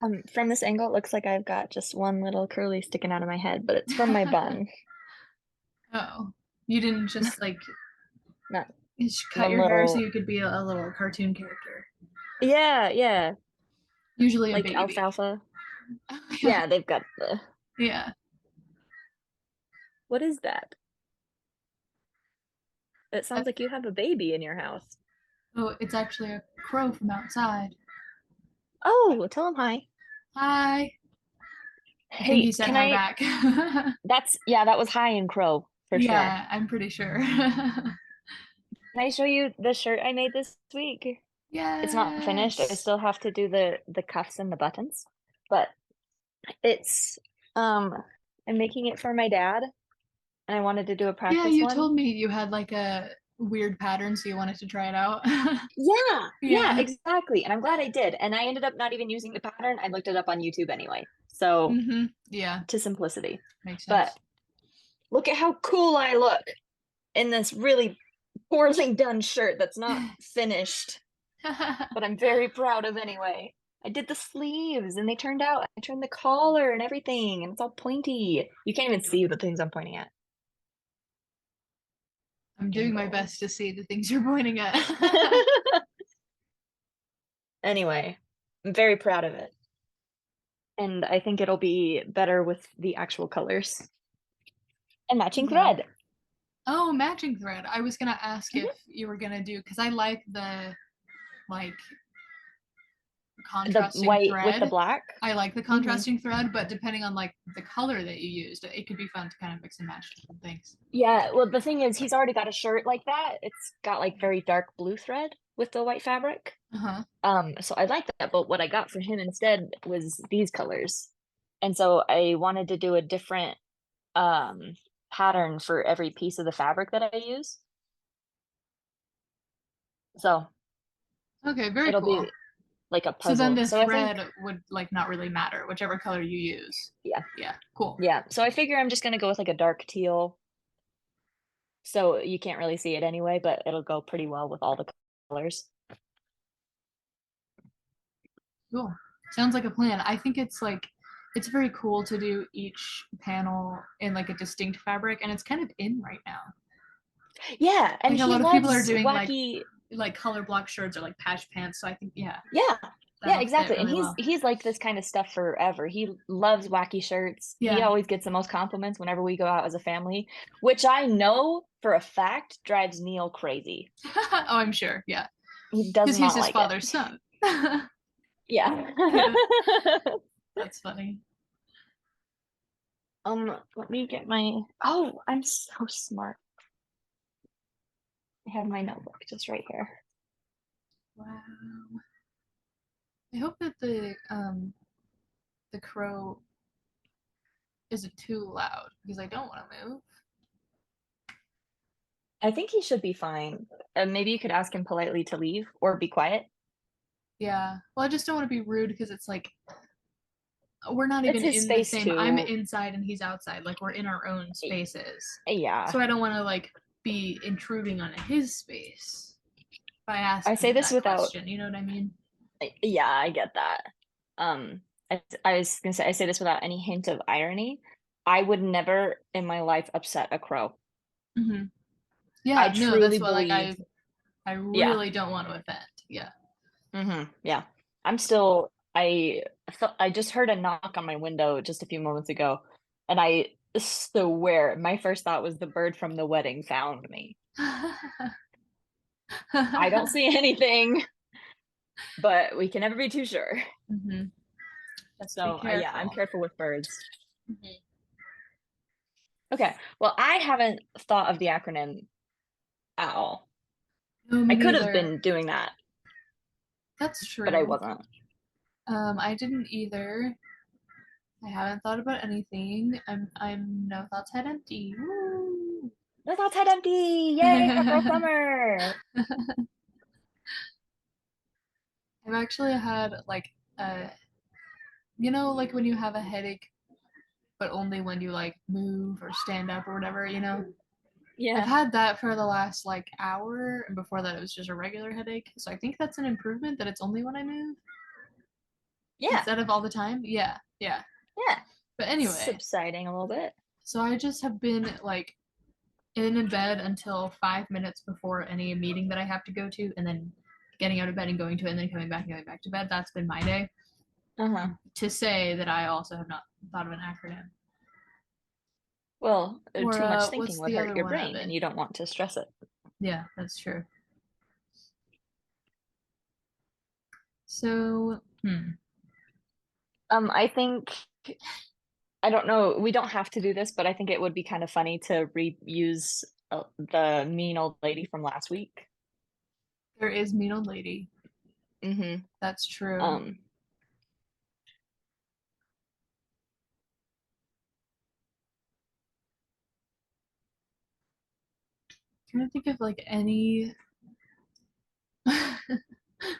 From this angle, it looks like I've got just one little curly sticking out of my head, but it's from my bun. Oh, you didn't just like Not you should cut one your hair so little. you could be a little cartoon character. Yeah, yeah, Usually a like baby. alfalfa. Yeah. Yeah, they've got the. Yeah. What is that? It Uh, sounds like you have a baby in your house. Oh, it's actually a crow from outside. Oh, tell him hi. Hi. I think he Hey, said can hi I? back. Yeah, that was hi in crow for sure. Yeah, I'm pretty sure. Can I show you the shirt I made this week? It's not finished. I Yes. still have to do the cuffs and the buttons, but it's um I'm making it for my dad, and I wanted to do a Yeah, practice you one. told me you had like a weird pattern, so you wanted to try it out. Yeah, yeah, Yeah. exactly. And I'm glad I did. And I ended up not even using the pattern. I looked it up on YouTube anyway. So Yeah, to simplicity. makes But sense. look at how cool I look in this really poorly done shirt that's not finished, but I'm very proud of anyway. I did the sleeves and they turned out, I turned the collar and everything, and it's all pointy. You can't even see the things I'm pointing at. I'm doing my best Angles. to see the things you're pointing at. Anyway, I'm very proud of it. And I think it'll be better with the actual colors and matching Yeah. thread. Oh, matching thread. I was gonna ask if Mhm. you were gonna do because I like the like The contrasting white with the thread. black. I like the Hmm. contrasting thread, but depending on like the color that you used, it could be fun to kind of mix and match different things. Yeah, well, the thing is, he's already got a shirt like that. It's got like very dark blue thread with the white fabric. Uh-huh. So I like that, but what I got for him instead was these colors. And so I wanted to do a different um pattern for every piece of the fabric that I use. So Okay, very it'll cool. be like a So then puzzle. the So I think, thread would like not really matter, whichever color you use. yeah, Yeah, cool. yeah. So I figure I'm just gonna go with like a dark teal. So you can't really see it anyway, but it'll go pretty well with all the colors. Cool. Sounds like a plan. I think it's very cool to do each panel in like a distinct fabric and it's kind of in right now. Yeah, and Like a he lot of people are loves doing wacky. like color block shirts or like patch pants, so I think yeah, Yeah, yeah, that'll fit exactly. And really he's well. he's like this kind of stuff forever. He loves wacky shirts. He Yeah. always gets the most compliments whenever we go out as a family, which I know for a fact drives Neil crazy. Oh, I'm sure. Yeah. He does Because he's not his like it. father's son. Yeah. Yeah, that's funny. Let me get my. Oh, I'm so smart. I have my notebook just right here. Wow. I hope that the crow isn't too loud because I don't want to move. I think he should be fine. Maybe you could ask him politely to leave or be quiet. Yeah. Well, I just don't want to be rude because it's like we're not It's even his in the space same. I'm too. inside and he's outside. Like we're in our own spaces. Yeah. So I don't want to like be intruding on his space by I asking say him this that without, question. You know what I mean? yeah, I get that. I was gonna say, I say this without any hint of irony. I would never in my life upset a crow. Hmm. I Yeah. No, truly that's what like believe, I yeah, really don't want to offend. Yeah. yeah. I'm still, I just heard a knock on my window just a few moments ago, and I swear my first thought was the bird from the wedding found me. I don't see anything, but we can never be too sure. Hmm. Let's be So, yeah, I'm careful. careful with birds. Hmm. Okay, well, I haven't thought of the acronym at all. No, I me could have neither. been doing that, That's but I true. wasn't. I didn't either. I haven't thought about anything. I'm no thoughts head empty. Woo! Let's outside empty! Yay for girl summer! I've actually had like like when you have a headache, but only when you like move or stand up or whatever. I've Yeah. had that for the last like hour, and before that it was just a regular headache. So I think that's an improvement that it's only when I move. Yeah. instead of all the time. Yeah, yeah. Yeah. But It's anyway, subsiding a little bit. so I just have been like in bed until 5 minutes before any meeting that I have to go to, and then getting out of bed and going to it, and then coming back and going back to bed. That's been my day. Uh-huh. To say that I also have not thought of an acronym. Well, Or too much thinking what's would the hurt other your one of brain, it? and you don't want to stress it. Yeah, that's true. So, I think I don't know. We don't have to do this, but I think it would be kind of funny to reuse the mean old lady from last week. there is Mean Old Lady. Mm-hmm. That's true. Um, Trying to think of like any.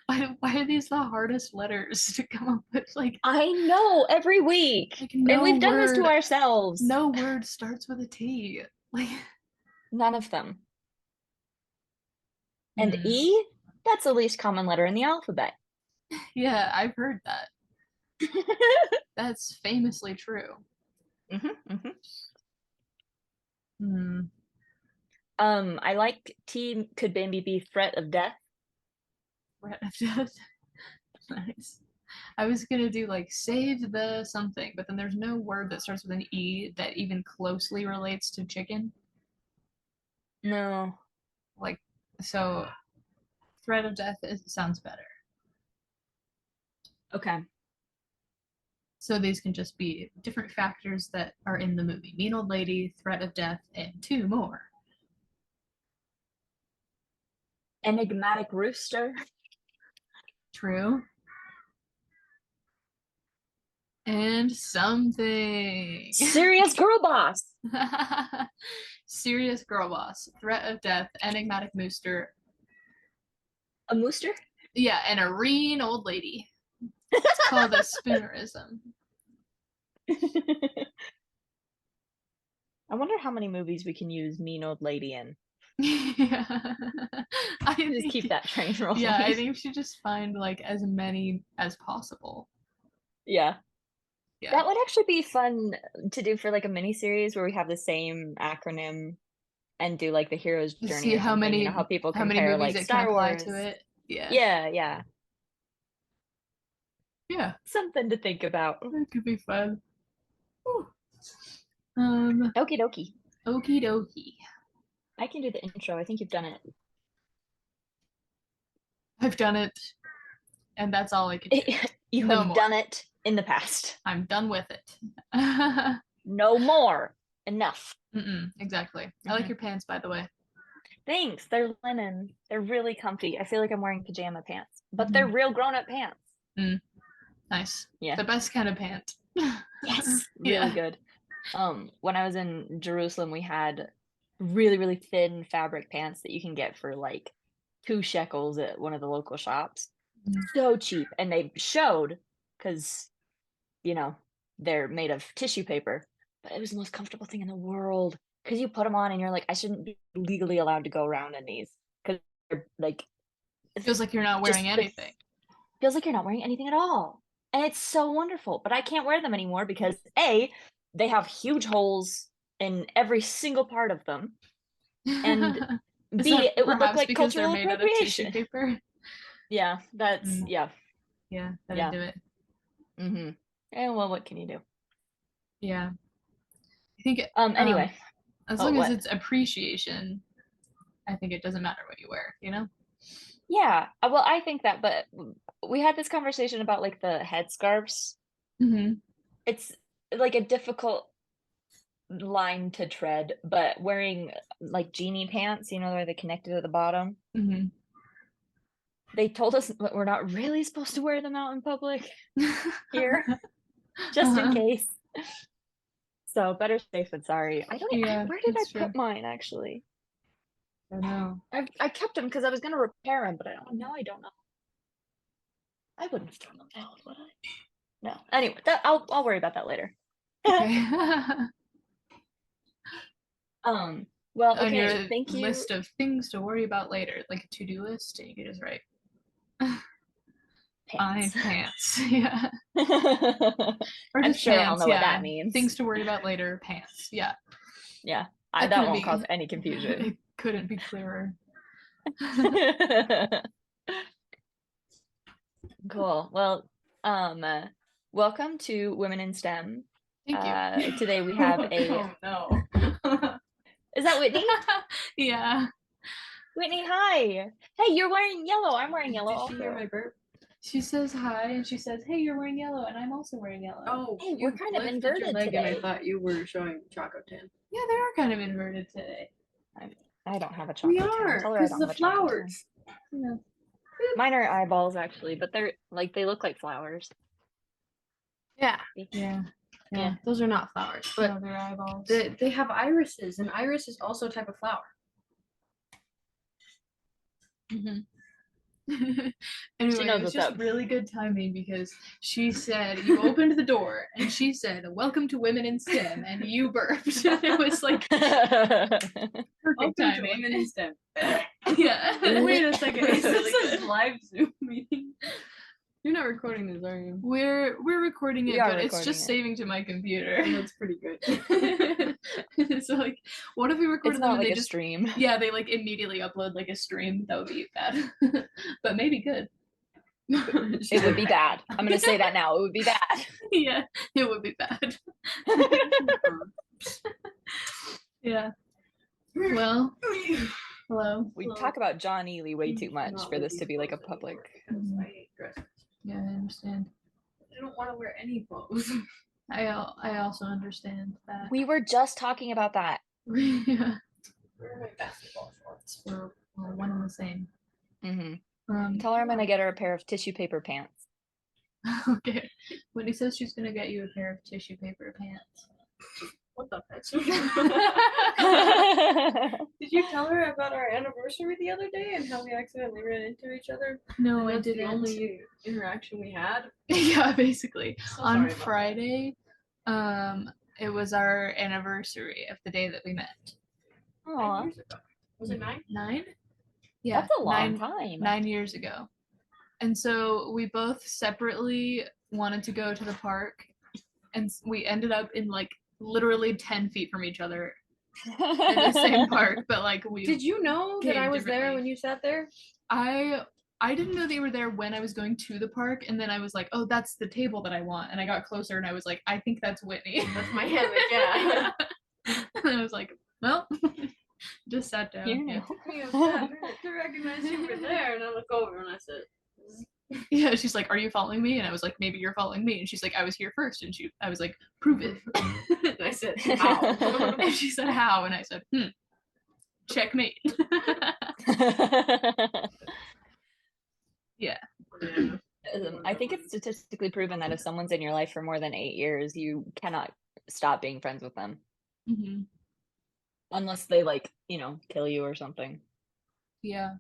Why are these the hardest letters to come up with? I know every week, Like and we've done this to ourselves. no word starts with a T. Like, None of them. And hmm. E, that's the least common letter in the alphabet. Yeah, I've heard that. That's famously true. Mm-hmm, mm-hmm. Hmm. I like T could maybe be threat of death. Threat of death. Nice. I was gonna do like save the something, but then there's no word that starts with an E that even closely relates to chicken. No. Like, so threat of death sounds better. Okay. So these can just be different factors that are in the movie: mean old lady, threat of death, and two more. Enigmatic rooster. True. And something. Serious girl boss. Serious girl boss, threat of death, enigmatic mooster. A mooster? Yeah, and a reen old lady. It's called a spoonerism. I wonder how many movies we can use mean old lady in. Yeah. I Just think keep that train yeah, I rolling. think we should just find like as many as possible. Yeah. Yeah. That would actually be fun to do for like a mini series where we have the same acronym and do like the hero's To journey see or something. You know how people how many compare movies like it can Star apply to Wars. it. Yeah. Yeah, yeah. Yeah. Something to think about. That could be fun. Whew. Okie dokie. Okie dokie. I can do the intro. I think you've done it. I've done it, and that's all I can do. You No have done more. it in the past. I'm done with it. No more. Enough. Exactly. I like Mhm. your pants, by the way. Thanks. They're linen. They're really comfy. I feel like I'm wearing pajama pants, but they're Mm-hmm. real grown-up pants. Nice. Yeah. The best kind of pant. Yes. Really Yeah. good. When I was in Jerusalem, we had really, really thin fabric pants that you can get for like 2 shekels at one of the local shops. So cheap. And they showed because, you know, they're made of tissue paper, but it was the most comfortable thing in the world because you put them on and you're like, I shouldn't be legally allowed to go around in these because they're like, Feels like you're not wearing just the anything. feels like you're not wearing anything at all. And it's so wonderful, but I can't wear them anymore because A, they have huge holes in every single part of them, and Is B, that it would look perhaps like because they're cultural made out of tissue appropriation. paper? Yeah, that's Mm, yeah, yeah, that'd yeah. do it. Mm-hmm. And well, what can you do? Yeah. I think Anyway. as Oh, long as what? it's appreciation, I think it doesn't matter what you wear, you know? Yeah. Well, I think that, but we had this conversation about like the headscarves. Mm-hmm. It's like a difficult line to tread, but wearing like genie pants, you know, where they connected at the bottom. Mm-hmm. They told us that we're not really supposed to wear them out in public here, just in Uh-huh. case. So better safe than sorry. Yeah, Where did I that's true. put mine actually? I know. I kept them because I was gonna repair them, but I don't know. I wouldn't throw them out, would I? No. Anyway, I'll worry about that later. Okay. Well, On okay, your thank you. list of things to worry about later, like a to-do list, you could just write. Pants. Pants. Yeah. Or I'm just sure I'll pants, know what that yeah. means. Things to worry about later, pants. Yeah. Yeah, That that couldn't won't be cause any confusion. it couldn't be clearer. Cool. Well, welcome to Women in STEM. Thank you. Today we have a. Oh no. Is that Whitney? Yeah. Whitney, hi. Hey, you're wearing yellow. I'm wearing yellow Did she hear also. my burp? She says hi and she says, "Hey, you're wearing yellow," and I'm also wearing yellow. Oh, Hey, you we're kind of lifted your inverted leg and I today. thought you were showing choco tan. Yeah, they are kind of inverted today. I don't have a We chocolate tan. are, Tell her I because don't the have a chocolate tan. flowers. Yeah. Mine are eyeballs actually, but they're like they look like flowers. Yeah. Yeah. Yeah. Those are not flowers, but No, they're eyeballs. they have irises, and iris is also a type of flower. Anyway, She knows it was what's just up. really good timing because she said you opened the door and she said, "Welcome to Women in STEM," and you burped. It was like perfect Welcome to timing. Women in STEM. Yeah. Wait a second, is Really this good. a live Zoom meeting? You're not recording this, are you? We're recording it, We are but it's recording just it. saving to my computer. That's pretty good. So like, what if we recorded It's them not and like they a just stream. yeah they like immediately upload like a stream? That would be bad, but maybe good. It would be bad. I'm gonna say that now. It would be bad. Yeah, it would be bad. Yeah. Well, hello. We Hello. talk about John Ely way too much Not for with this to these be like a clothes public. anymore, 'cause I hate dresses. Yeah, I understand. I don't want to wear any clothes. I also understand that. We were just talking about that. Yeah, Where are my basketball shorts? we're one and the same. Hmm Um, Tell her I'm gonna get her a pair of tissue paper pants. okay. Wendy says she's gonna get you a pair of tissue paper pants. What the heck? Did you tell her about our anniversary the other day and how we accidentally ran into each other? No, And I that's didn't. the only interaction we had. Yeah, basically. So On sorry about Friday, it was our anniversary of the day that we met. that. 9 Aw, years ago. Was it 9? 9? Yeah, that's a long time. 9 years ago. And so we both separately wanted to go to the park, and we ended up in like literally 10 feet from each other in the same park, but like we Did you know that came I was there differently. when you sat there? I didn't know that you were there when I was going to the park, and then I was like, oh, that's the table that I want. And I got closer and I was like, I think that's Whitney. That's my hammock, yeah. And I was like, well, just sat down. You Yeah. know. To recognize you were there, and I look over and I said, Yeah, she's like, are you following me? And I was like, maybe you're following me. And she's like, I was here first. And I was like, prove it. and I said, how? And she said, how? And I said, checkmate. Yeah. I think it's statistically proven that if someone's in your life for more than 8 years, you cannot stop being friends with them. Mm-hmm. Unless they kill you or something. Yeah.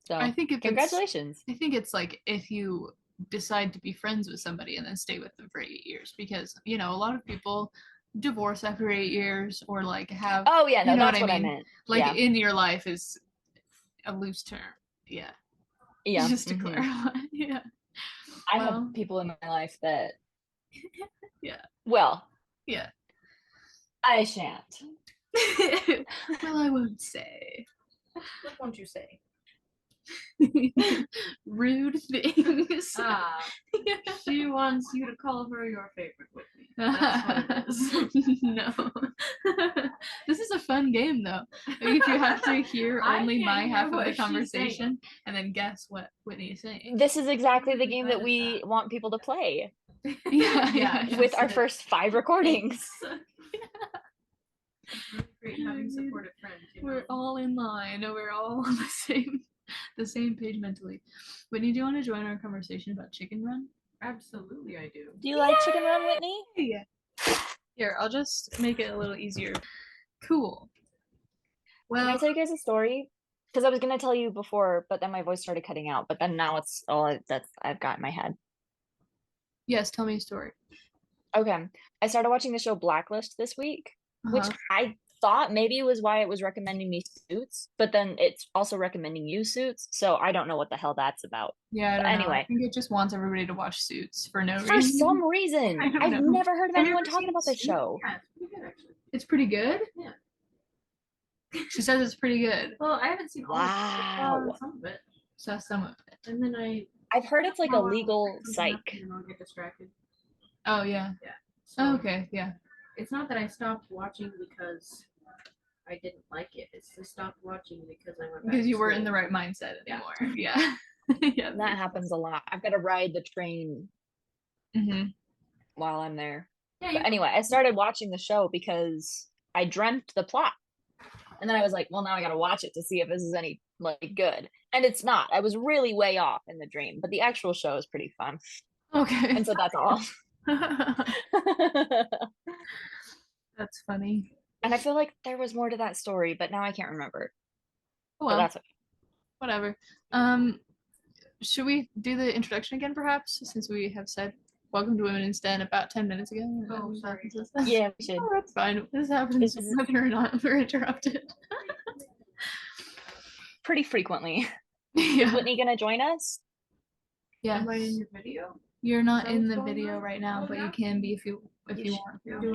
So I think congratulations. I think it's like if you decide to be friends with somebody and then stay with them for 8 years, because a lot of people divorce after 8 years or like have. Oh yeah, no, you know that's what I mean? meant. Like yeah. in your life is a loose term. Yeah. Yeah. Just to clarify. Yeah. I have people in my life that. Yeah. Well. Yeah. I shan't. Well, I won't say. What won't you say? Rude things. Yeah. She wants you to call her your favorite Whitney. That's what it is. No. This is a fun game though. If you have to hear only my half of the conversation and then guess what Whitney is saying. This is exactly the game that we want people to play. Yeah. With our first 5 recordings. Great having supportive friends. We're all in line. We're all on the same page mentally. Whitney, do you want to join our conversation about Chicken Run? Absolutely, I do. Do you like Chicken Run, Whitney? Yeah. Here, I'll just make it a little easier. Cool. Well, Can I tell you guys a story? Because I was gonna tell you before, but then my voice started cutting out. But then now it's all that's I've got in my head. Yes, tell me a story. Okay, I started watching the show Blacklist this week, which I thought maybe it was why it was recommending me Suits, but then it's also recommending you Suits, so I don't know what the hell that's about. Yeah, I But don't know. I anyway, think it just wants everybody to watch Suits for no for reason. some reason, I don't I've know. never heard of Have you anyone ever talking seen about this Suits? show. Yeah, it's pretty good actually. It's pretty good. Yeah. She says it's pretty good. Well, I haven't seen all of it. Wow. Some of it, So some of it. and then I've heard it's like a I'll legal pick something up psych. and then I'll get distracted. Oh yeah. So Oh, okay. Yeah. it's not that I stopped watching because I didn't like it. It's I stopped watching because I went back Because to you weren't in school. the right mindset Yeah. anymore. Yeah. Yeah. That happens a lot. I've got to ride the train Mm-hmm. while I'm there. Yeah, But anyway, I started watching the show because I dreamt the plot. And then I was like, well, now I gotta watch it to see if this is any like good. And it's not. I was really way off in the dream, but the actual show is pretty fun. Okay. And so that's all. That's funny. And I feel like there was more to that story, but now I can't remember. But Well, that's okay. whatever. Should we do the introduction again, perhaps, since we have said welcome to Women in STEM about 10 minutes ago? Oh, sorry. Yeah, we should. Oh, that's fine. This happens This is- whether or not we're interrupted. Pretty frequently. Yeah. Is Whitney gonna join us? Yeah. Am I in your video? You're not that in what's the going video on? right now, Oh, but yeah? you can be if you want to.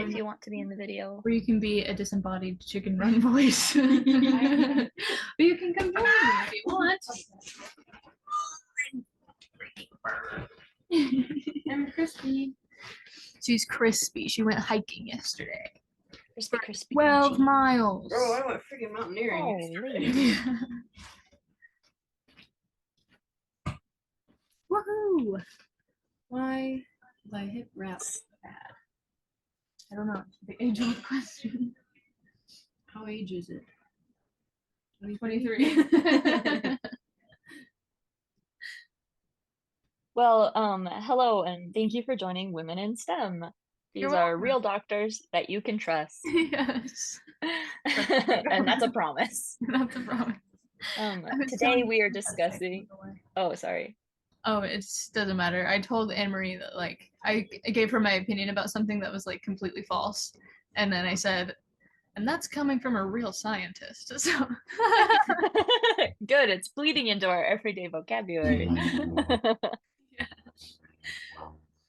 If you want to be in the video. Or you can be a disembodied chicken run voice. Or you can come join me if you want. I'm crispy. She's crispy. She went hiking yesterday. Crispy, crispy. 12 crunchy. miles. Bro, I went freaking mountaineering yesterday. Holy. Woohoo! Why is my hip wrap bad? I don't know. The age-old question. How age is it? 23. Well, hello, and thank you for joining Women in STEM. These You're are welcome. real doctors that you can trust. Yes. And that's a promise. That's a promise. Today we are discussing. Oh, sorry. Oh, it doesn't matter. I told Anne Marie that like I gave her my opinion about something that was like completely false, and then I said, and that's coming from a real scientist. So Good, it's bleeding into our everyday vocabulary.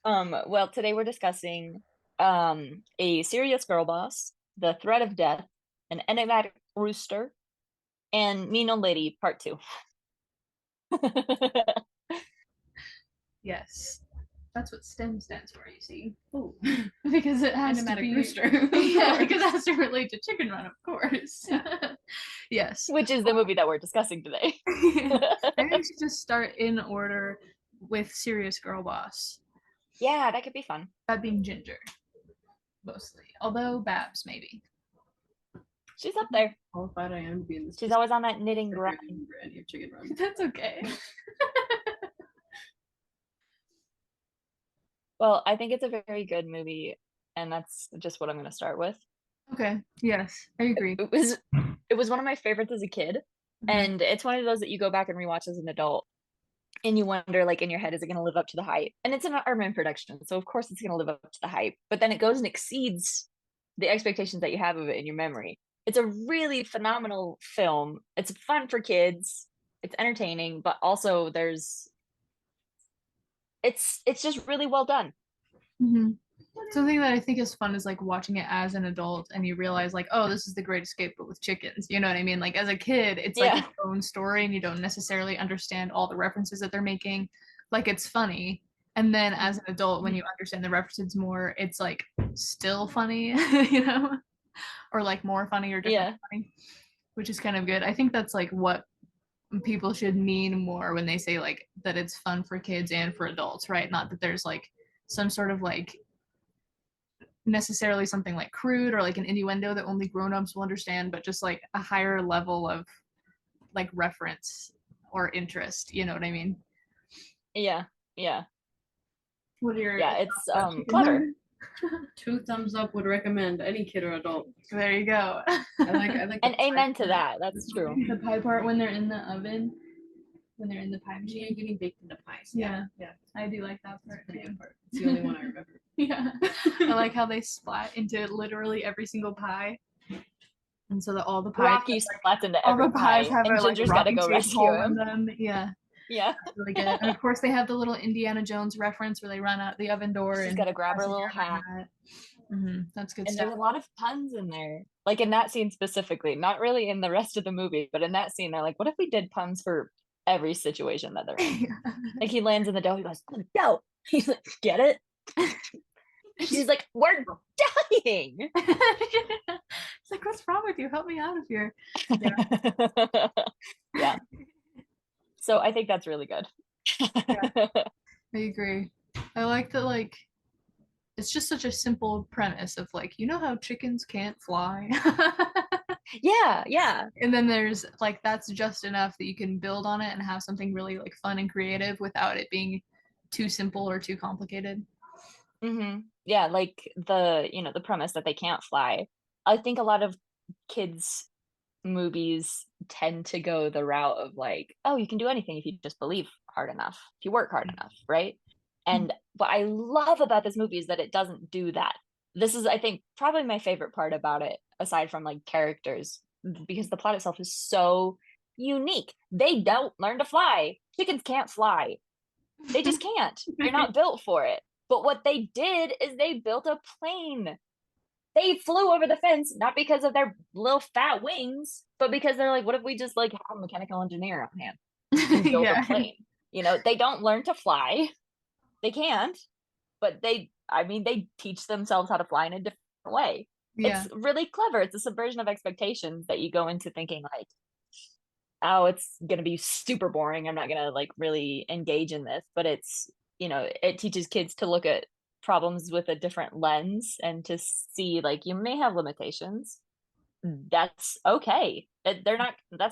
Well, today we're discussing a serious girl boss, the threat of death, an enigmatic rooster, and mean old lady part 2. yes, that's what STEM stands for. You see, Oh, because it has to Enigmatic be rooster. yeah, because it has to relate to Chicken Run, of course. Yes. Which is the movie that we're discussing today. I think we should just start in order with Serious Girl Boss. Yeah, that could be fun. That being Ginger, mostly. Although Babs, maybe. She's up there. qualified I am to be in this. She's always on that knitting grind. Any of Chicken Run. That's okay. Well, I think it's a very good movie, and that's just what I'm going to start with. Okay. Yes, I agree. It was one of my favorites as a kid, and it's one of those that you go back and rewatch as an adult, and you wonder, like, in your head, is it going to live up to the hype? And it's an Armin production, so of course it's going to live up to the hype. But then it goes and exceeds the expectations that you have of it in your memory. It's a really phenomenal film. It's fun for kids. It's entertaining, but also it's just really well done. Mm-hmm. Something that I think is fun is like watching it as an adult and you realize like, oh, this is the Great Escape but with chickens. You know what I mean? Like as a kid, it's like its own story and you don't necessarily understand all the references that they're making. Like it's funny. And then as an adult, when you understand the references more, it's like still funny, you know? Or like more funny or different funny, which is kind of good. I think that's like what people should mean more when they say like that it's fun for kids and for adults, right? Not that there's like some sort of like necessarily something like crude or like an innuendo that only grown-ups will understand, but just like a higher level of like reference or interest, you know what I mean? Yeah. What are your It's clever. 2 thumbs up would recommend any kid or adult. There you go. I like And the amen pie to that. That's true. The pie part when they're in the oven, when they're in the pie part. machine. Yeah, getting baked into pies. Yeah. Yeah. I do like that part Pretty too. good part. It's the only one I remember. Yeah. I like how they splat into literally every single pie. And so that all the pies Rocky splats into all every the pies pie, have and a like Ginger's got to go Rocky-shaped rescue hole in him. them. Yeah. Yeah. That's really good. And of course they have the little Indiana Jones reference where they run out the oven door She's and got to grab her little hat. That's good And stuff. there's a lot of puns in there. Like in that scene specifically, not really in the rest of the movie, but in that scene, they're like, what if we did puns for every situation that they're in? Like he lands in the dough, he goes, oh, dough. He's like, get it? She's like, we're dying. It's like, what's wrong with you? Help me out of here. Yeah. Yeah. So I think that's really good. Yeah. I agree. I like that, like, it's just such a simple premise of like, you know how chickens can't fly? Yeah, yeah. And then there's like that's just enough that you can build on it and have something really like fun and creative without it being too simple or too complicated. Yeah, like the premise that they can't fly. I think a lot of kids movies tend to go the route of like, oh, you can do anything if you just believe hard enough, if you work hard enough, right? And what I love about this movie is that it doesn't do that. This is, I think, probably my favorite part about it, aside from like characters, because the plot itself is so unique. They don't learn to fly. Chickens can't fly. They just can't. They're not built for it. But what they did is they built a plane. They flew over the fence, not because of their little fat wings, but because they're like, what if we just like have a mechanical engineer on hand and build a plane? They don't learn to fly. They can't, but they teach themselves how to fly in a different way. Yeah. It's really clever. It's a subversion of expectations that you go into thinking like, oh, it's going to be super boring. I'm not going to like really engage in this, but it teaches kids to look at problems with a different lens and to see like you may have limitations. That's okay. That's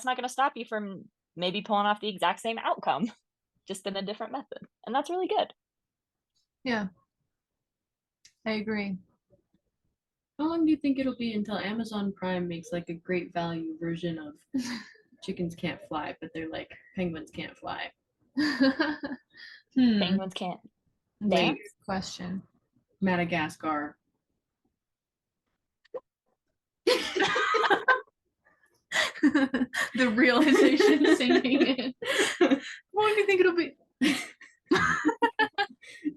not going to stop you from maybe pulling off the exact same outcome, just in a different method. And that's really good. Yeah. I agree. How long do you think it'll be until Amazon Prime makes like a great value version of chickens can't fly, but they're like penguins can't fly? Penguins can't dance? Question. Madagascar. The realization sinking in. How long do you think it'll be?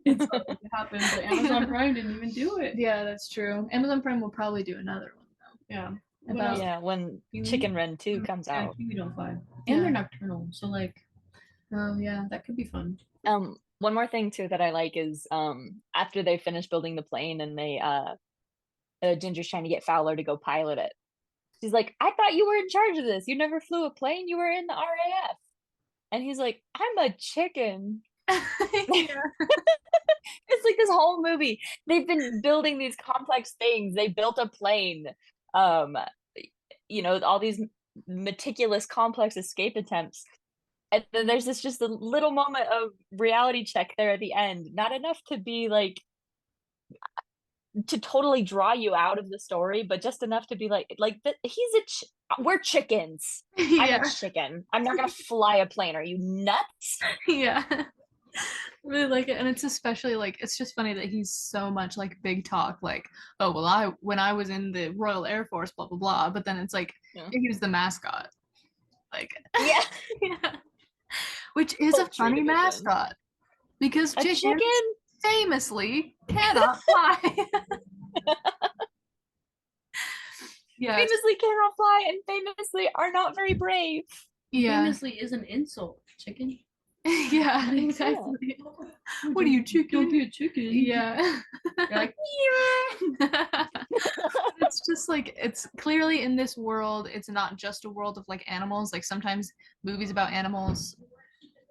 It's something that happened, but Amazon Prime didn't even do it. Yeah, that's true. Amazon Prime will probably do another one though. Yeah. When Kiwi? Chicken Run 2 comes Yeah, out. kiwi don't fly. And Yeah. they're nocturnal, so like, Oh yeah. that could be fun. One more thing too that I like is after they finish building the plane and Ginger's trying to get Fowler to go pilot it. She's like, I thought you were in charge of this. You never flew a plane. You were in the RAF. And he's like, I'm a chicken. Yeah. It's like this whole movie. They've been building these complex things. They built a plane. All these meticulous, complex escape attempts. And then there's just a little moment of reality check there at the end. Not enough to be like to totally draw you out of the story, but just enough to be like we're chickens. I'm a chicken. I'm not gonna fly a plane. Are you nuts? Yeah. Really like it, and it's especially like it's just funny that he's so much like big talk, like, oh well, when I was in the Royal Air Force, blah blah blah. But then it's like he was the mascot, like yeah. Which is a funny mascot because chickens famously cannot fly. Yeah, famously cannot fly and famously are not very brave. Yeah, famously is an insult, chicken. Yeah, exactly. What are you, chicken? Don't be a chicken. Yeah. You're like, it's just like it's clearly in this world. It's not just a world of like animals. Like sometimes movies about animals,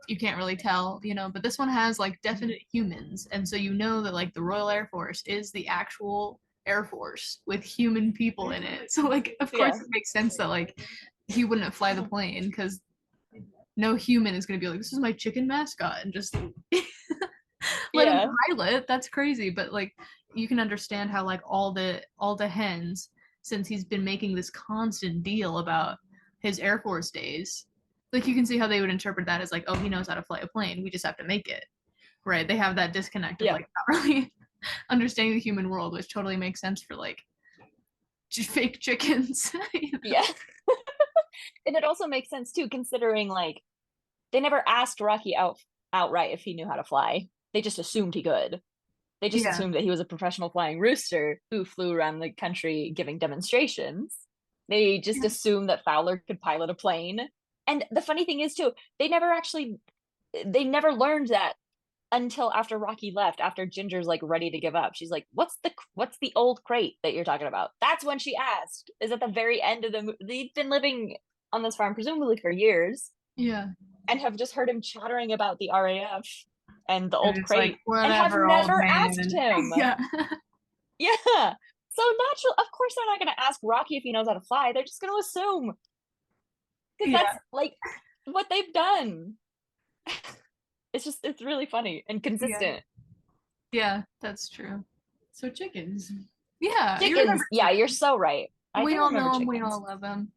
you can't really tell, but this one has like definite humans, and so that like the Royal Air Force is the actual Air Force with human people in it. So like of course it makes sense that like he wouldn't fly the plane because no human is going to be like, this is my chicken mascot and just let him pilot. That's crazy. But like you can understand how like all the hens, since he's been making this constant deal about his Air Force days, like you can see how they would interpret that as like, oh, he knows how to fly a plane, we just have to make it, right? They have that disconnect of like not really understanding the human world, which totally makes sense for like fake chickens. You know? Yeah. And it also makes sense too, considering like they never asked Rocky outright if he knew how to fly. They just assumed he could. They just Yeah. assumed that he was a professional flying rooster who flew around the country giving demonstrations. They just Yeah. assumed that Fowler could pilot a plane. And the funny thing is too, they never learned that until after Rocky left, after Ginger's like ready to give up. She's like, what's the old crate that you're talking about? That's when she asked. Is at the very end of the movie. They've been living on this farm presumably for years Yeah. and have just heard him chattering about the RAF and the And old it's like, crate and have whatever, old never asked man. him. Yeah. Yeah. So natural, of course they're not going to ask Rocky if he knows how to fly. They're just going to assume because Yeah. that's like what they've done. It's really funny and consistent. Yeah, that's true. So chickens. Yeah, you Chickens, remember yeah, you're so right. I we do all remember know them, we chickens. all love them.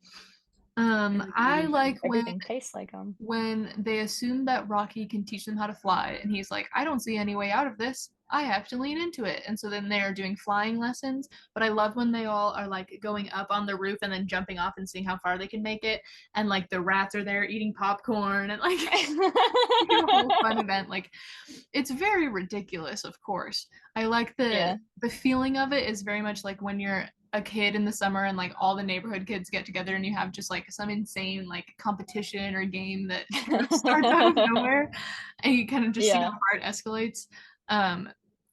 And I like Everything tastes like them. when they assume that Rocky can teach them how to fly, and he's like, I don't see any way out of this. I have to lean into it. And so then they're doing flying lessons. But I love when they all are like going up on the roof and then jumping off and seeing how far they can make it. And like the rats are there eating popcorn and like a whole fun event. Like it's very ridiculous, of course. I like Yeah. the feeling of it is very much like when you're a kid in the summer and like all the neighborhood kids get together and you have just like some insane like competition or game that starts out of nowhere and you kind of just see Yeah. how far it escalates.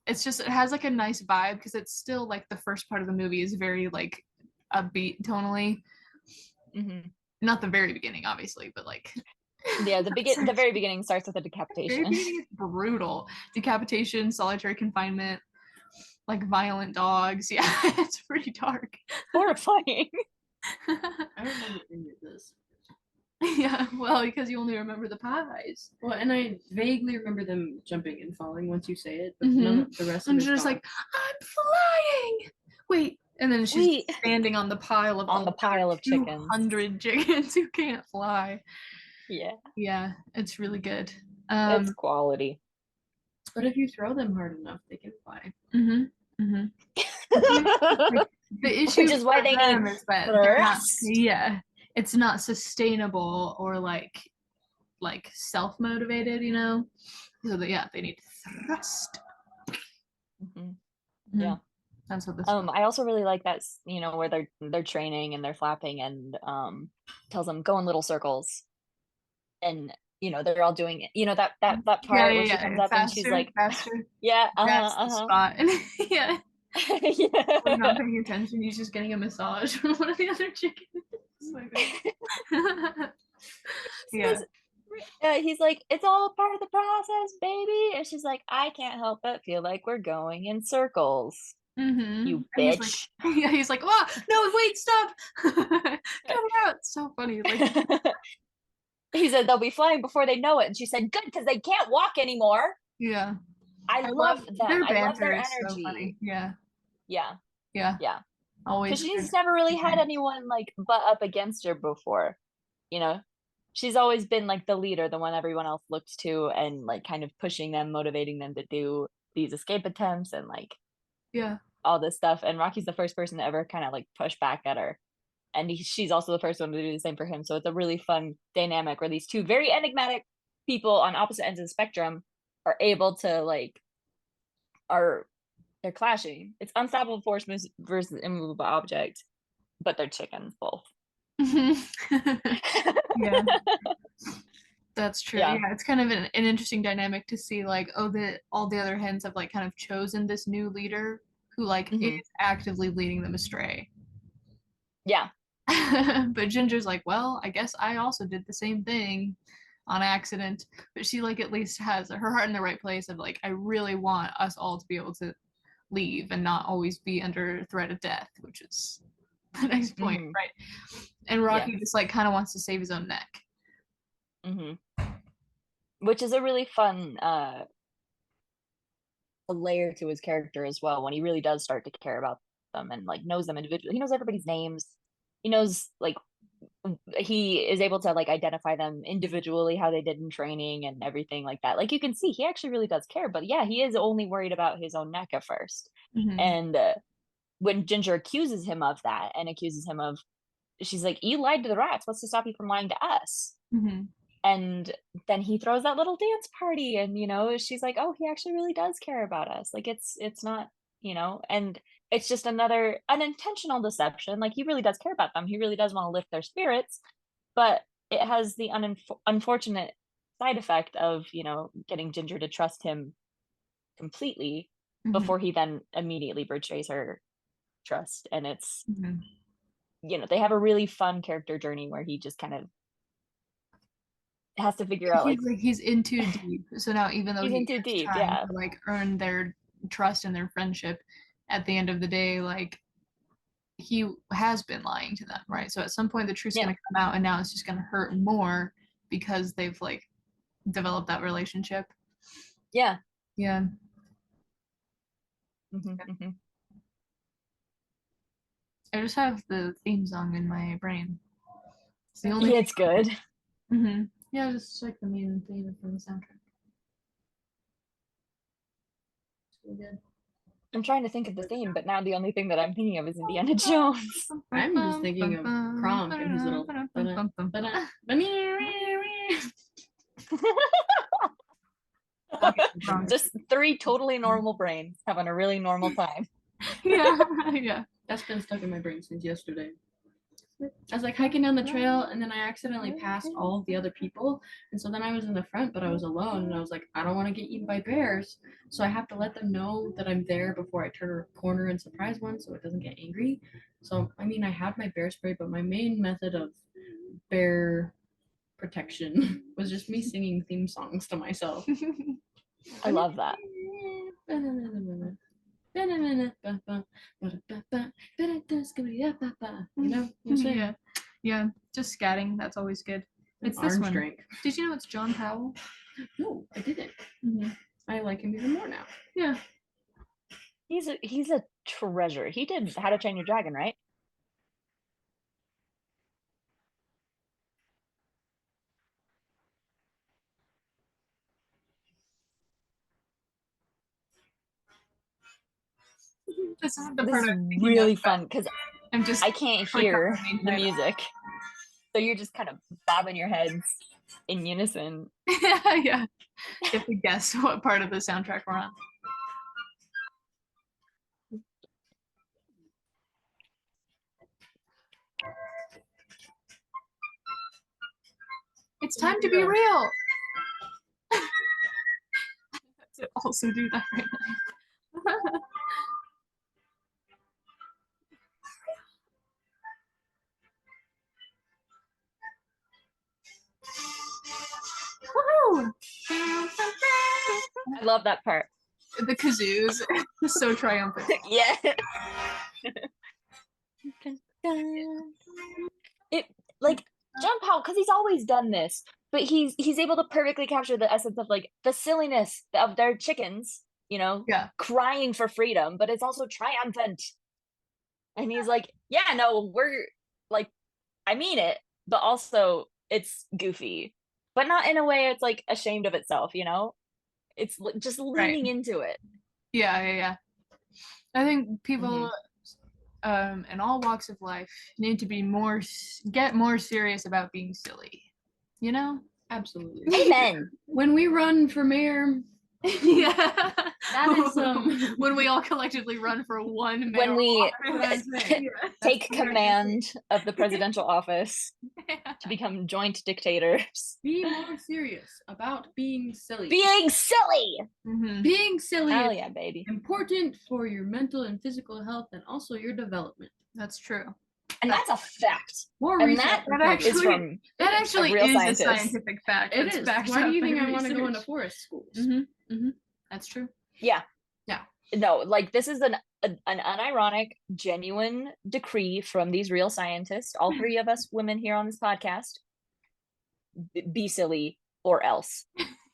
It's just it has like a nice vibe because it's still like the first part of the movie is very like upbeat tonally. Mhm. Not the very beginning, obviously, but like Yeah, the very beginning starts with a very decapitation. beginning is brutal. Decapitation, solitary confinement, like violent dogs. Yeah, it's pretty dark. Horrifying. I don't remember any of this. Yeah, well, because you only remember the pies. Well, and I vaguely remember them jumping and falling once you say it, but Mhm. none of the rest of And it's she's just gone. like, I'm flying. Wait, and then she's Wait. standing on the pile of On the pile of chickens. 200 chickens who can't fly. Yeah. Yeah, it's really good. It's quality. But if you throw them hard enough, they can fly. The issue Which is why for they them need is that they're not, thrust. yeah, it's not sustainable or like self-motivated, you know. So that, yeah, they need thrust. Mhm. Mhm. Yeah. That's what this. I also really like that, where they're training and they're flapping and tells them go in little circles, and they're all doing it. That part where she comes up and she's like, faster. yeah, That's the uh-huh. spot. And yeah, Yeah. we're not paying attention. He's just getting a massage from one of the other chickens. Yeah. He's like, it's all part of the process, baby. And she's like, I can't help but feel like we're going in circles. You And bitch. he's like, oh, no, wait, stop. Cut it out. It's so funny. Like, He said they'll be flying before they know it. And she said, good, because they can't walk anymore. yeah. I love them. Their I love banter their is so energy. funny. Yeah. Yeah. Yeah. Yeah. Always. Because she's never really had anyone like butt up against her before. She's always been like the leader, the one everyone else looks to, and like kind of pushing them, motivating them to do these escape attempts and like Yeah. all this stuff. And Rocky's the first person to ever kind of like push back at her. And she's also the first one to do the same for him. So it's a really fun dynamic where these two very enigmatic people on opposite ends of the spectrum are able to they're clashing. It's unstoppable force versus immovable object, but they're chickens both. Yeah. That's true. Yeah. Yeah, it's kind of an interesting dynamic to see like, all the other hens have like kind of chosen this new leader who like is actively leading them astray. Yeah. But Ginger's like, well, I guess I also did the same thing on accident. But she like at least has her heart in the right place of like, I really want us all to be able to leave and not always be under threat of death, which is the next point, right? And Rocky just like kind of wants to save his own neck. Which is a really fun a layer to his character as well, when he really does start to care about them and like knows them individually. He knows everybody's names. He knows like he is able to like identify them individually, how they did in training and everything like that. Like you can see he actually really does care, but yeah, he is only worried about his own neck at first. And when Ginger accuses him of that and accuses him of, she's like, you lied to the rats. What's to stop you from lying to us? Mm-hmm. And then he throws that little dance party, and she's like, oh, he actually really does care about us. Like it's not, and it's just another unintentional deception. Like he really does care about them. He really does want to lift their spirits, but it has the unfortunate side effect of, getting Ginger to trust him completely before he then immediately betrays her trust. And it's, they have a really fun character journey where he just kind of has to figure out he's in too deep. So now even though he's in too is deep, trying yeah, to like earn their trust and their friendship, at the end of the day, like he has been lying to them, right? So at some point the truth's gonna come out, and now it's just gonna hurt more because they've like developed that relationship. Yeah. Mm-hmm. I just have the theme song in my brain. It's the only it's good. Mm-hmm. Yeah, just like the main theme from the soundtrack. It's really good. I'm trying to think of the theme, but now the only thing that I'm thinking of is Indiana Jones. I'm just thinking of Kronk and his little just 3 totally normal brains having a really normal time. Yeah. That's been stuck in my brain since yesterday. I was like hiking down the trail, and then I accidentally passed all of the other people, and so then I was in the front, but I was alone, and I was like, I don't want to get eaten by bears, so I have to let them know that I'm there before I turn a corner and surprise one, so it doesn't get angry. So I mean, I had my bear spray, but my main method of bear protection was just me singing theme songs to myself. I love that. Yeah, just scatting, that's always good. It's this one. Drink. Did you know it's John Powell? No, I didn't. I like him even more now. Yeah, he's a treasure. He did How to Train Your Dragon, right? This is the part is really fun because I can't like, hear the music, so you're just kind of bobbing your heads in unison. Yeah. You have to guess what part of the soundtrack we're on. It's time to be real. To also do that right now. Woo! I love that part. The kazoos, so triumphant. Yeah. It like John Powell, because he's always done this, but he's able to perfectly capture the essence of like the silliness of their chickens, crying for freedom, but it's also triumphant. And he's like, yeah, no, we're like, I mean it, but also it's goofy, but not in a way it's like ashamed of itself, it's just leaning into it. Yeah. I think people in all walks of life need to be get more serious about being silly, Absolutely. Amen. When we run for mayor, yeah, that is when we all collectively run for one mayor, when we take command of the presidential office to become joint dictators. Be more serious about being silly. Being silly. Being silly. Hell yeah, baby. Important for your mental and physical health, and also your development. That's true. And that's a fact. More and research that actually is a scientific fact. It is. Why do you think I want to go into forest schools? That's true. Yeah. No, like this is an unironic, genuine decree from these real scientists. All 3 of us women here on this podcast. Be silly or else.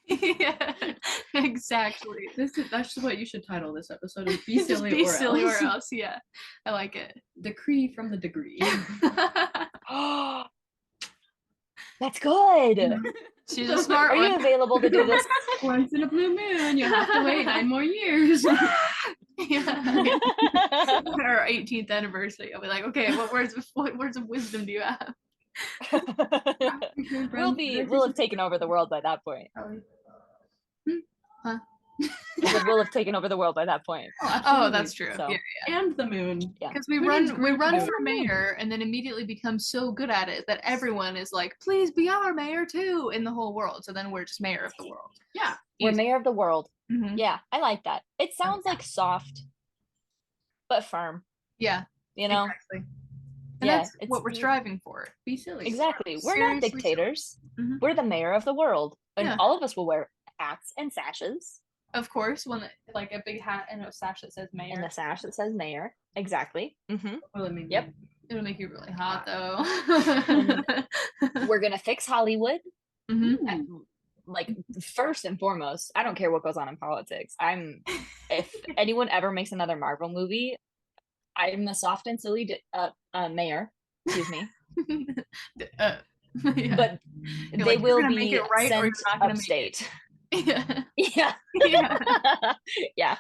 Yeah, exactly. That's what you should title this episode: is "Be silly, be or silly else." Or else. Yeah, I like it. Decree from the degree. That's good. She's a smart one. Are you available to do this? Once in a blue moon, you'll have to wait 9 more years. Yeah. Our 18th anniversary. I'll be like, okay, what words of wisdom do you have? We'll have taken over the world by that point. Huh? I said we'll have taken over the world by that point. Oh, that's true. So. Yeah. And the moon. Yeah. Because we Who run needs Groot to do for it? mayor and then immediately become so good at it that everyone is like, please be our mayor too in the whole world. So then we're just mayor of the world. Yeah. We're Easy. mayor of the world. Mhm. Yeah, I like that. It sounds like soft, but firm. Yeah. You know? Exactly. And Yeah, that's what we're striving for. Be silly. Exactly. We're not Seriously dictators. Mhm. We're the mayor of the world. And Yeah. all of us will wear hats and sashes. Of course, like a big hat and a sash that says mayor. And a sash that says mayor. Exactly. Mm-hmm. Well, I mean, Yep. It'll make you really hot though. We're gonna fix Hollywood. Mhm. Like, first and foremost, I don't care what goes on in politics. If anyone ever makes another Marvel movie, I'm a soft and silly mayor. Excuse me. Yeah. But You're they like, you're will gonna be make it right or you're sent not gonna make it. upstate. Yeah. Yeah. Yeah. Yeah.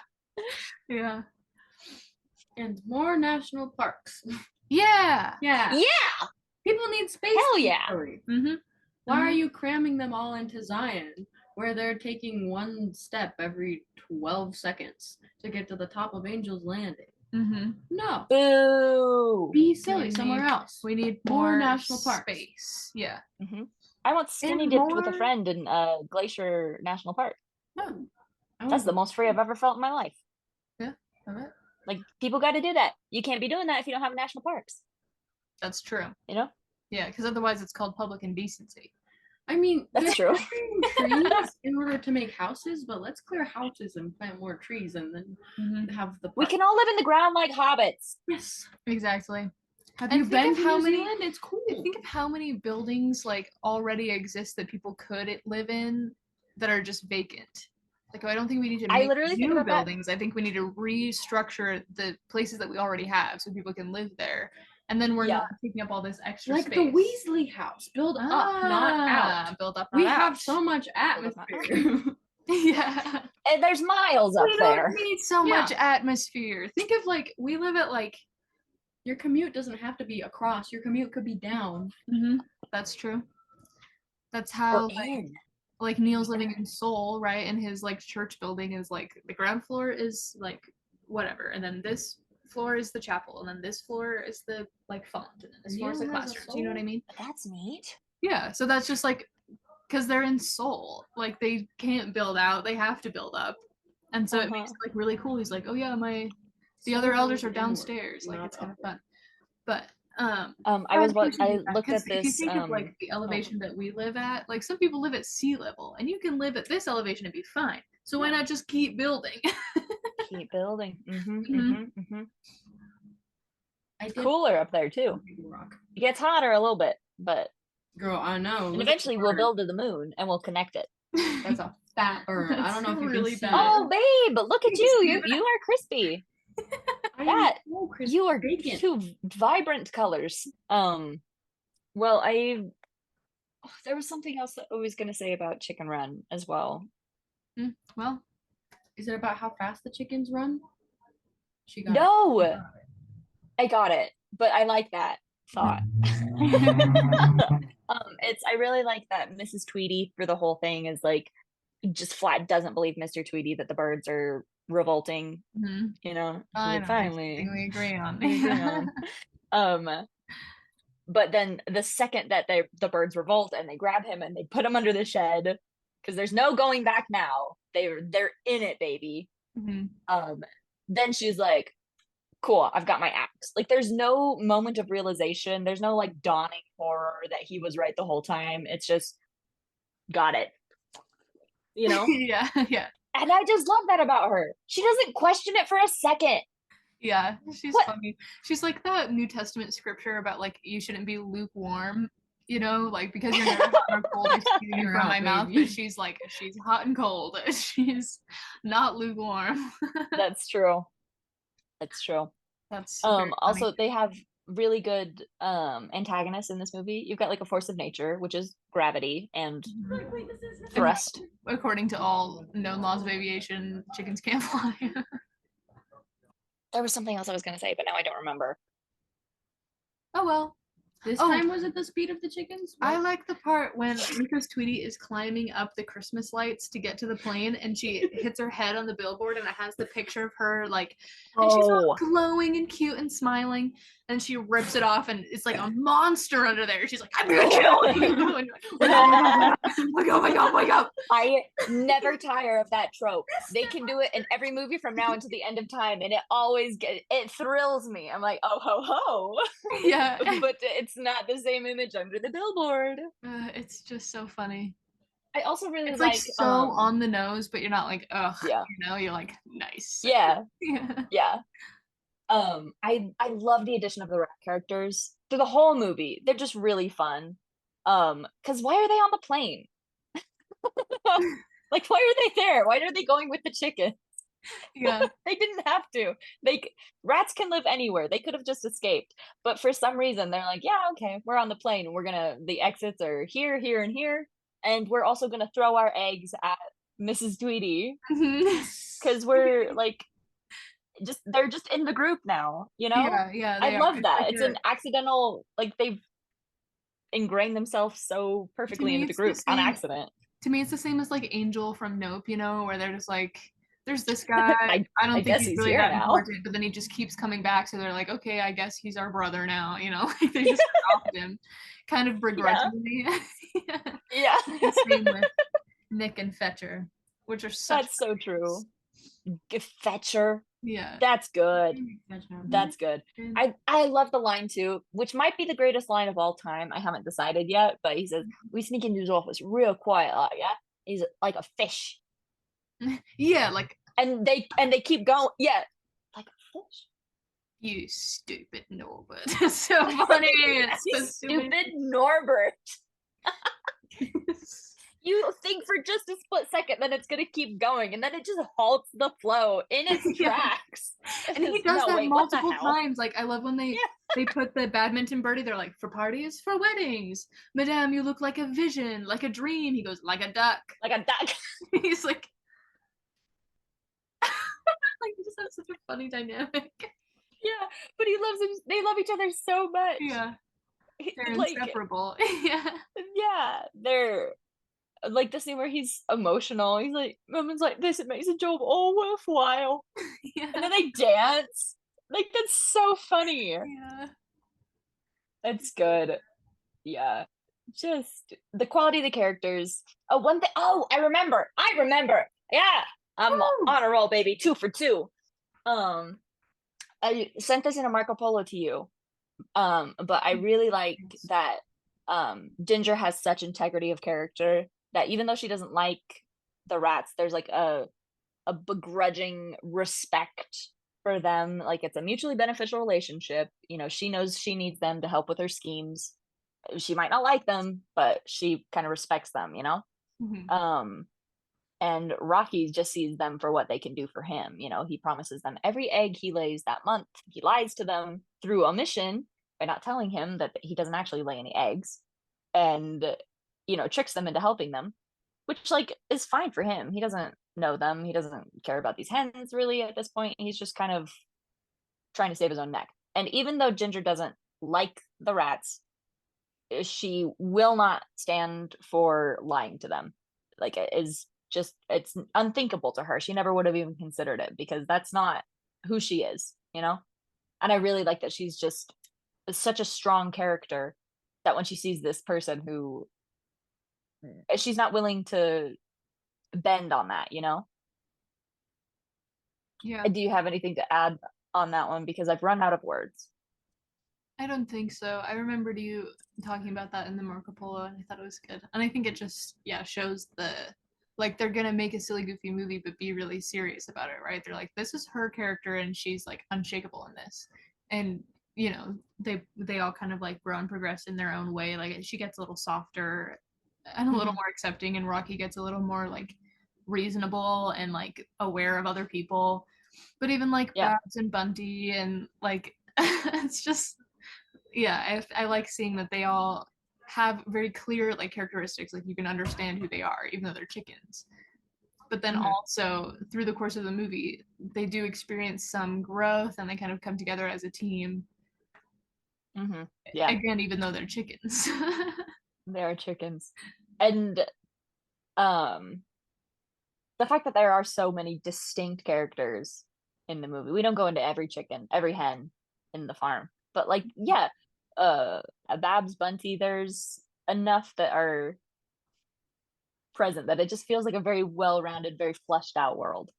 Yeah. and more national parks. Yeah. Yeah. Yeah. People need space. Hell to yeah. hurry. Mm-hmm. Why are you cramming them all into Zion, where they're taking one step every 12 seconds to get to the top of Angel's Landing? Mm-hmm. No. Boo. Be silly We somewhere need- else. We need More more national parks. space. Yeah. Mm-hmm. I want skinny And dipped with a more- friend in Glacier National Park. No. That's the most free I've ever felt in my life. Alright. Like, people got to do that. You can't be doing that if you don't have national parks. That's true. You know? Yeah, because otherwise it's called public indecency. I mean, That's they're true. clearing trees in order to make houses, but let's clear houses and plant more trees and then Mm-hmm. have the We park. can all live in the ground like hobbits. Yes. Exactly. Have And you think been of to how New many? Zealand, it's cool. Think of how many buildings like already exist that people could live in that are just vacant. Like, I don't think we need to I make literally think new about that. buildings. I think we need to restructure the places that we already have so people can live there. And then we're Yeah. not taking up all this extra Like space. the Weasley house. Build up, not out. Build up, We not have out. so much Build up, not atmosphere. Yeah. And there's miles up We there. don't need so Yeah. much atmosphere. Think of like we live at like. Your commute doesn't have to be across. Your commute could be down. That's true. That's Or how in. like Neil's living in Seoul, right? And his like church building is like the ground floor is like whatever, and then this floor is the chapel, and then this floor is the like font, and then this floor is the Neil has a classrooms. You know what I mean? That's neat. Yeah. So that's just like because they're in Seoul, like they can't build out; they have to build up, and so it makes it like really cool. He's like, oh yeah, the other elders are downstairs. Like it's kind of fun, but I we should I do that, looked 'cause at if you this. think of like the elevation that we live at, like some people live at sea level, and you can live at this elevation and be fine. So why not just keep building? Keep building. Mhm. I It's did cooler up there too. Rock. It gets hotter a little bit, but Girl, I know. and Look at eventually the we'll bird. build to the moon and we'll connect it. That's a fat bird. I don't know if you really can see bad. Oh, babe, look at You you. see You are crispy. I that- know, Chris, You are bacon. two vibrant colors. Well, there was something else that I was gonna say about Chicken Run as well. Well, Is it about how fast the chickens run? She got No, it. I got it, but I like that thought. I really like that Mrs. Tweety for the whole thing is like just flat doesn't believe Mr. Tweety that the birds are revolting. mhm. You know, she's I like, know, finally. something we agree on. we agree on. But then the second that the birds revolt and they grab him and they put him under the shed because there's no going back now. They're in it, baby. Mhm. Then she's like, cool, I've got my axe. Like there's no moment of realization. There's no like dawning horror that he was right the whole time. It's just got it. You know? Yeah, yeah, And I just love that about her. She doesn't question it for a second. yeah. She's What? funny. She's like that New Testament scripture about like you shouldn't be lukewarm, you know, like because you're never hot or cold or spewing You're from out, my mouth. baby. But she's like she's hot and cold. She's not lukewarm. That's true. That's true. That's very funny. Also they have really good antagonists in this movie. You've got like a force of nature, which is gravity and thrust. According to all known laws of aviation, chickens can't fly. There was something else I was gonna say, but now I don't remember. Oh well. This Oh. time was it the speed of the chickens? I like the part when Nico's Tweety is climbing up the Christmas lights to get to the plane, and she hits her head on the billboard, and it has the picture of her, like, and she's all glowing and cute and smiling, and she rips it off, and it's like a monster under there. She's like, I'm gonna kill you! And you're like, wake up, wake up. I never tire of that trope. They can do it in every movie from now until the end of time, and it thrills me. I'm like, oh ho ho. Yeah. But it's not the same image under the billboard. It's just so funny. I also really It's like so on the nose, but you're not like, ugh. Yeah. You know, you're like, nice. Yeah. Yeah. Yeah. I love the addition of the rat characters through the whole movie. They're just really fun. Because why are they on the plane? Like, why are they there? Why are they going with the chicken? Yeah. They didn't have to. Rats can live anywhere. They could have just escaped. But for some reason, they're like, yeah, okay, we're on the plane. The exits are here, here, and here. And we're also gonna throw our eggs at Mrs. Tweety. Because we're like, they're just in the group now, you know? Yeah, I love that. Like it's an accidental, like, they've ingrained themselves so perfectly into the group on accident. To me, it's the same as like Angel from Nope, you know, where they're just like, there's this guy. I don't think he's really that important, but then he just keeps coming back. So they're like, okay, I guess he's our brother now, you know? Like they just adopted him, kind of begrudgingly. Yeah. Same with Nick and Fetcher, which are such. That's so true. Fetcher. Yeah. That's good. That's good. I love the line too, which might be the greatest line of all time. I haven't decided yet, but he says, "We sneak into his office real quiet, like yeah." He's like a fish. Yeah, like and they keep going. Yeah, like a fish. You stupid Norbert. It's so funny. It's so stupid Norbert. You think for just a split second that it's gonna keep going, and then it just halts the flow in its tracks. And he does that multiple times. Like I love when they put the badminton birdie. They're like, for parties, for weddings, Madame, you look like a vision, like a dream. He goes, like a duck, like a duck. He's like, like they just have such a funny dynamic. Yeah, but he loves him. They love each other so much. Yeah, they're like, inseparable. Yeah, they're. Like the scene where he's emotional. He's like, Woman's like, this, it makes the job all worthwhile. Yeah. And then they dance. Like, that's so funny. Yeah. It's good. Yeah. Just the quality of the characters. Oh, one thing. Oh, I remember. Yeah. I'm on a roll, baby. 2 for 2. I sent this in a Marco Polo to you. But I really like that Ginger has such integrity of character that even though she doesn't like the rats, there's like a begrudging respect for them. Like it's a mutually beneficial relationship. You know, she knows she needs them to help with her schemes. She might not like them, but she kind of respects them, you know? Mm-hmm. And Rocky just sees them for what they can do for him. You know, he promises them every egg he lays that month. He lies to them through omission by not telling him that he doesn't actually lay any eggs, and you know, tricks them into helping them, which like is fine for him. He doesn't know them. He doesn't care about these hens really at this point. He's just kind of trying to save his own neck. And even though Ginger doesn't like the rats, she will not stand for lying to them. Like it is just, it's unthinkable to her. She never would have even considered it because that's not who she is, you know? And I really like that she's just such a strong character that when she sees this person who she's not willing to bend on that, you know? Yeah. Do you have anything to add on that one? Because I've run out of words. I don't think so. I remembered you talking about that in the Marco Polo, and I thought it was good. And I think it just, shows like, they're gonna make a silly, goofy movie, but be really serious about it, right? They're like, this is her character, and she's, like, unshakable in this. And, you know, they all kind of, like, grow and progress in their own way. Like, she gets a little softer and a little more accepting, and Rocky gets a little more, like, reasonable and, like, aware of other people. But even, like, Babs and Bunty and, like, it's just... I like seeing that they all have very clear like characteristics, like you can understand who they are even though they're chickens, but then also through the course of the movie, they do experience some growth and they kind of come together as a team. Yeah. Again, even though they're chickens. They are chickens. And the fact that there are so many distinct characters in the movie. We don't go into every chicken, every hen in the farm. But like, yeah, a Babs, Bunty, there's enough that are present that it just feels like a very well-rounded, very fleshed out world.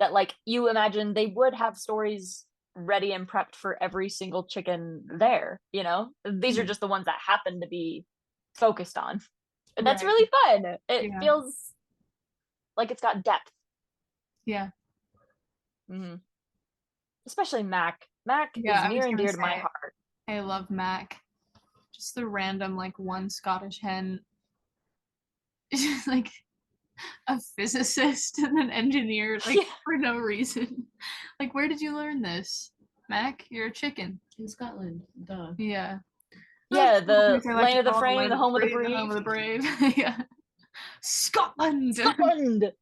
That like you imagine they would have stories ready and prepped for every single chicken there, you know? These are just the ones that happen to be focused on. But that's really fun. It feels like it's got depth. Yeah. Especially Mac. Mac is near and dear to my heart. I love Mac. Just the random, like, one Scottish hen. Just like a physicist and an engineer, like, for no reason. Like, where did you learn this? Mac, you're a chicken. In Scotland, duh. Yeah. Yeah, the land of the frame, the home of the brave. The home of the brave. Yeah. Scotland! Scotland!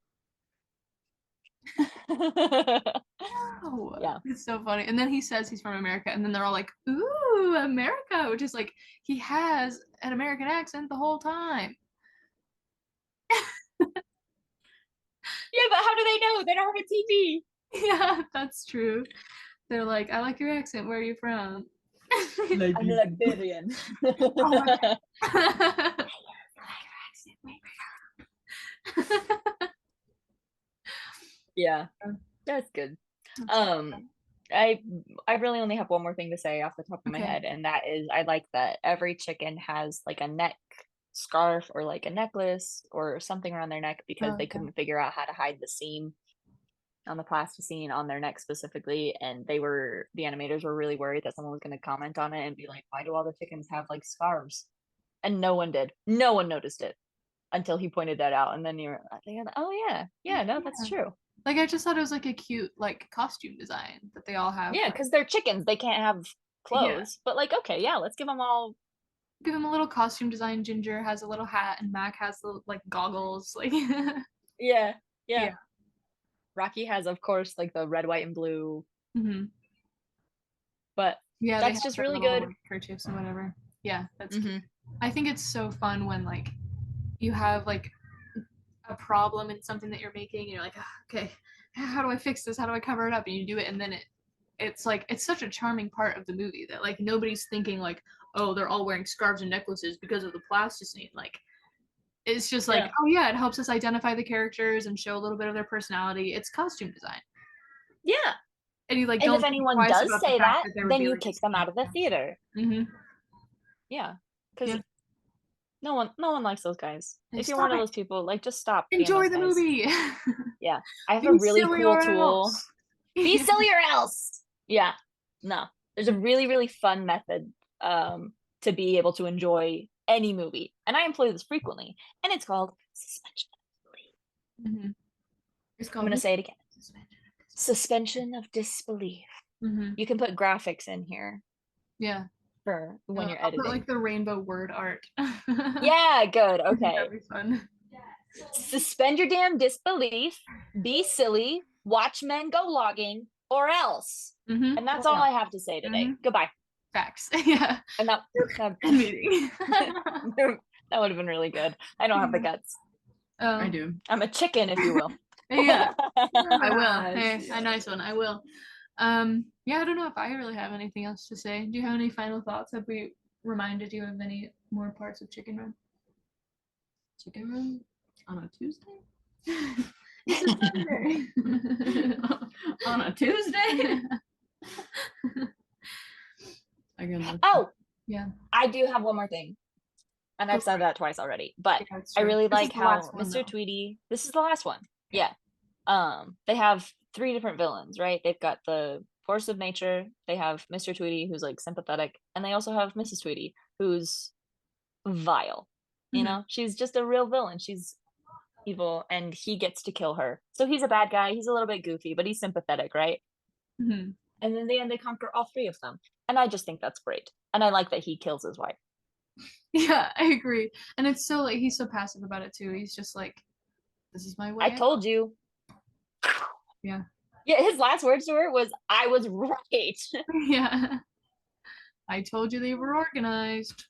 Oh, yeah, it's so funny. And then he says he's from America, and then they're all like, "Ooh, America," which is like he has an American accent the whole time. Yeah, but how do they know? They don't have a TV. Yeah, that's true. They're like, "I like your accent. Where are you from?" I'm Liberian. Yeah, that's good. I really only have one more thing to say off the top of my head, and that is I like that every chicken has like a neck scarf or like a necklace or something around their neck because they couldn't figure out how to hide the seam on the plasticine on their neck specifically, and the animators were really worried that someone was going to comment on it and be like, why do all the chickens have like scarves? And no one did. No one noticed it until he pointed that out, and then you're thinking, oh yeah, no, that's true. Like, I just thought it was like a cute like costume design that they all have. Yeah, because they're chickens, they can't have clothes. But like, okay, yeah, let's give them a little costume design. Ginger has a little hat, and Mac has the like goggles. Like, yeah. Rocky has, of course, like the red, white, and blue. But yeah, that's just really good. Like, kerchiefs and whatever. Yeah, that's. I think it's so fun when like you have like a problem in something that you're making, and you're like, okay, how do I fix this? How do I cover it up? And you do it, and then it's like it's such a charming part of the movie that like nobody's thinking like, oh, they're all wearing scarves and necklaces because of the plasticine. Like, it's just like, oh yeah, it helps us identify the characters and show a little bit of their personality. It's costume design. Yeah. And you like, and don't if anyone does say that then you kick them out of the theater. Yeah, because no one likes those guys. If you're one of those people, like, just stop. Enjoy the movie. Yeah, I have a really cool tool. Be silly or else. Yeah, no, there's a really, really fun method to be able to enjoy any movie, and I employ this frequently, and it's called suspension of disbelief. I'm gonna say it again. Suspension of disbelief. You can put graphics in here. Yeah. For when you're editing. Put, like, the rainbow word art. Yeah, good. Okay. That'd be fun. Suspend your damn disbelief. Be silly. Watch men go logging, or else. And that's all I have to say today. Goodbye. Facts. Yeah. And that meeting. That would have been really good. I don't have the guts. I do. I'm a chicken, if you will. Yeah. I will. Hey, a nice one. I will. Yeah, I don't know if I really have anything else to say. Do you have any final thoughts? Have we reminded you of any more parts of Chicken Run? Chicken Run on a Tuesday? It's a Sunday. On a Tuesday? Oh! Yeah. I do have one more thing. And I've said that twice already. But I really like how Mr. Tweety... This is the last one. Yeah. They have 3 different villains, right? They've got the force of nature, they have Mr. Tweety, who's like sympathetic, and they also have Mrs. Tweety, who's vile. You know, she's just a real villain. She's evil, and he gets to kill her. So he's a bad guy. He's a little bit goofy, but he's sympathetic, right? And in the end, they conquer all 3 of them, and I just think that's great. And I like that he kills his wife. Yeah, I agree. And it's so like he's so passive about it too. He's just like, This is my way. I told you. Yeah. Yeah, his last words to her was, I was right. Yeah. I told you they were organized.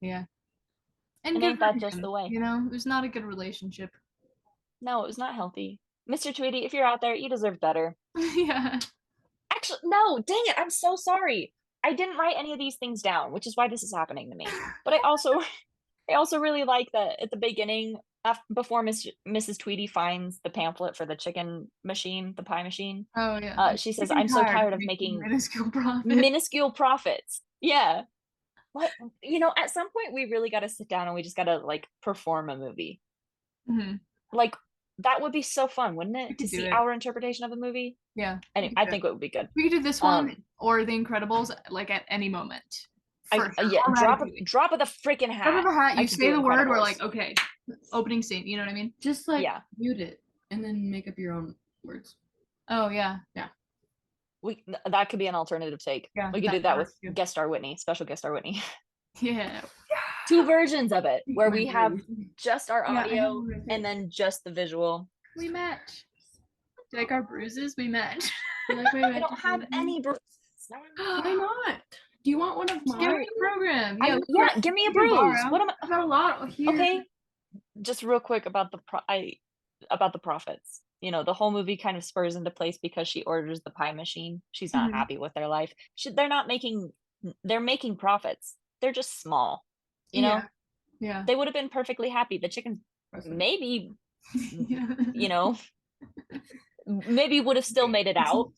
Yeah. And And good ain't for that just him, the way? You know, it was not a good relationship. No, it was not healthy. Mr. Tweety, if you're out there, you deserve better. Yeah. Actually, no, dang it, I'm so sorry. I didn't write any of these things down, which is why this is happening to me. But I also really like that at the beginning, before Mrs. Tweety finds the pamphlet for the chicken machine, the pie machine, Oh yeah. she says, Sick and I'm so tired of making making minuscule profit. minuscule profits. Yeah. What, at some point we really got to sit down and we just got to like perform a movie. Mhm. Like that would be so fun, wouldn't We it? could To do see it. our interpretation of a movie. Yeah. Anyway, we could I do think it would be good. We could do this one or The Incredibles, like at any moment. For sure. Yeah, drop Automatically. of the freaking hat. Drop of a hat, I you could say do the word, we're Incredibles. like, okay, opening scene. You know what I mean? Just like Yeah. mute it and then make up your own words. Oh yeah. That could be an alternative take. Yeah, We could do that that with works too. guest star Whitney, special guest star Whitney. Yeah. 2 versions of it where we have Might just our Yeah, I have audio one right there. and then just the visual. We match. Like our bruises, we match. be like, wait, I don't have any bruises. Why not? Do you want one of mine? Scary program. Yeah, give me a you can bruise. borrow. What am I've got a lot here. Okay, just real quick about the profits. The whole movie kind of spurs into place because she orders the pie machine. She's not Mhm. happy with their life. They're making profits. They're just small. Yeah. Yeah. They would have been perfectly happy. The chicken maybe, maybe would have still made it out.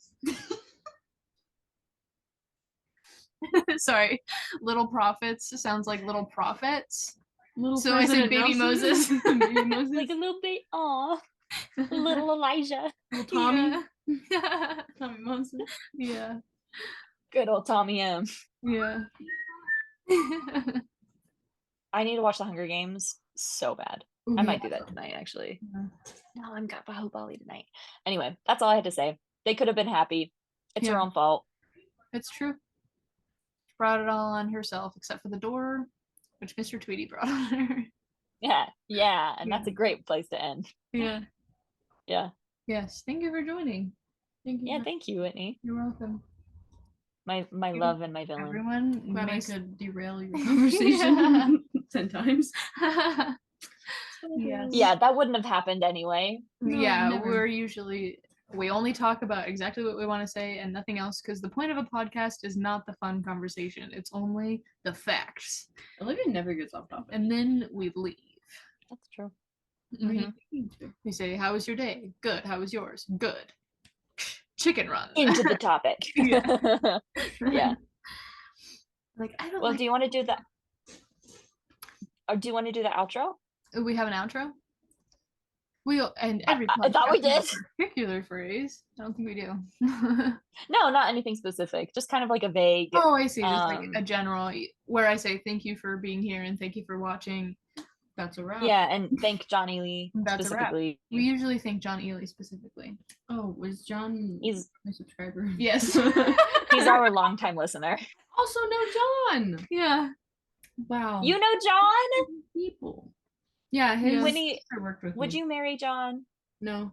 Sorry. Little Profits sounds like Little Prophets. Little So I said President Baby Nelson. Moses. Baby Moses. Like a little bit, aw, little Elijah. Little Tommy. Yeah. Tommy Moses. Yeah. Good old Tommy M. Yeah. I need to watch the Hunger Games so bad. I might do that tonight, actually. Yeah. No, I'm got Bahubali tonight. Anyway, that's all I had to say. They could have been happy. It's her Yeah. own fault. It's true. She brought it all on herself, except for the door, which Mr. Tweety brought on her. Yeah, and that's a great place to end. Yeah. Yeah. Yes. Thank you for joining. Thank you. Yeah, thank you, Whitney. You're welcome. My love and my villain. Everyone Glad I makes could derail your conversation 10 times. Yes. Yeah, that wouldn't have happened anyway. No, Yeah, never. we only talk about exactly what we want to say and nothing else because the point of a podcast is not the fun conversation. It's only the facts. Olivia never gets off topic. And then we leave. That's true. Mhm. We say, how was your day? Good. How was yours? Good. Chicken run. Into the topic. Yeah. Yeah. Like, I don't Well, like do you want to do that? Or do you want to do the outro? we have an outro? And every I thought we podcast has did. a particular phrase. I don't think we do. No, not anything specific. Just kind of like a vague. Oh, I see. Just like a Um, general where I say thank you for being here and thank you for watching. That's a wrap. Yeah, and thank Johnny Lee That's a wrap. specifically. We usually thank John Ely specifically. Oh, was John He's my subscriber? Yes. he's our longtime listener. Also know John. Yeah. Wow. You know John? people. Yeah. His Whitney, I worked with would me. you marry John? No.